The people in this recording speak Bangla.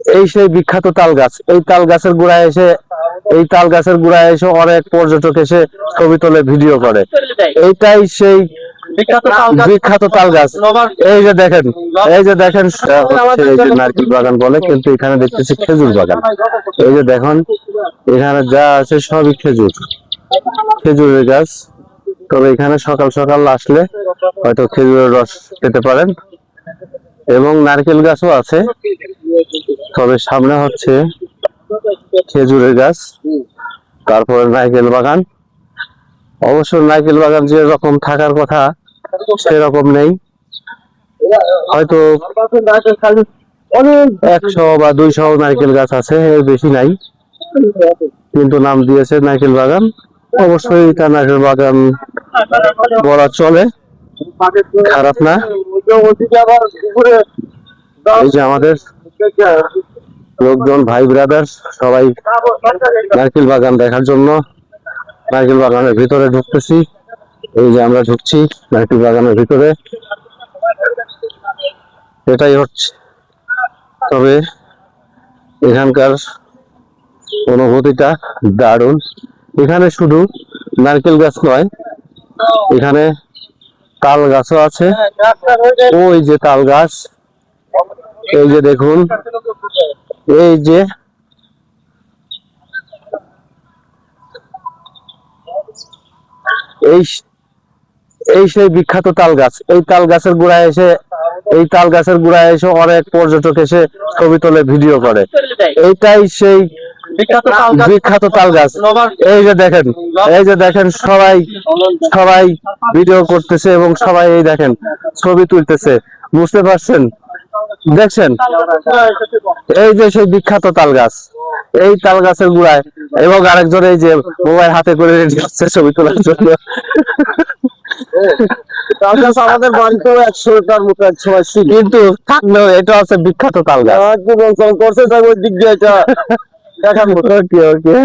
এই সেই বিখ্যাত তাল গাছ। এই তাল গাছের গোড়ায় এসে অনেক পর্যটক এসে ছবি তোলে, ভিডিও করে। এইটাই সেই বিখ্যাত তাল গাছ। এই যে দেখেন, এই যে দেখেন, এই যে নারকেল বাগান বলে, কিন্তু এখানে দেখতেছি খেজুর বাগান। এই যে দেখুন, এখানে যা আছে সবই খেজুরের গাছ। তবে এখানে সকাল সকাল আসলে হয়তো খেজুরের রস পেতে পারেন, এবং নারকেল গাছও আছে। তবে সামনে হচ্ছে খেজুরের গাছ, তারপরে নারকেল বাগান। অবশ্য নারকেল বাগান যে রকম থাকার কথা সেরকম নেই, হয়তো 100 বা 200 নারকেল গাছ আছে, এর বেশি নাই, কিন্তু নাম দিয়েছে নারকেল বাগান। অবশ্যই এটা নারকেল বাগান বলা চলে, খারাপ না। এই যে আমাদের লোকজন, ভাই ব্রাদার সবাই নারকেল বাগান দেখার জন্য নারকেল বাগানের ভিতরে ঢুকতেছি। এই যে আমরা ঢুকছি নারকেল বাগানের ভিতরে, এটাই হচ্ছে। তবে এখানকার অনুভূতিটা দারুণ। এখানে শুধু নারকেল গাছ নয়, এখানে তাল গাছও আছে। ওই যে তাল গাছ, এই যে দেখুন, এই যে এই এই সেই বিখ্যাত তাল গাছ। এই তাল গাছের গোড়ায় এসে অনেক পর্যটক এসে ছবি তোলে, ভিডিও করে। এইটাই সেই বিখ্যাত তাল গাছ। এই যে দেখেন, এই যে দেখেন, সবাই সবাই ভিডিও করতেছে এবং সবাই এই দেখেন ছবি তুলতেছে। বুঝতে পারছেন? দেখছেন, এই যে সেই বিখ্যাত তাল গাছ। এই তাল গাছের গোড়ায়, এবং আরেকজন এই যে মোবাইল হাতে করে রেডি হচ্ছে ছবি তোলার জন্য। তাল গাছ আমাদের বাড়িতেও 100টার মতো, 180, কিন্তু থাকলেও এটা হচ্ছে বিখ্যাত তাল গাছ। করছে ওই দিক দিয়ে এটা দেখার মতো। ওকে ওকে।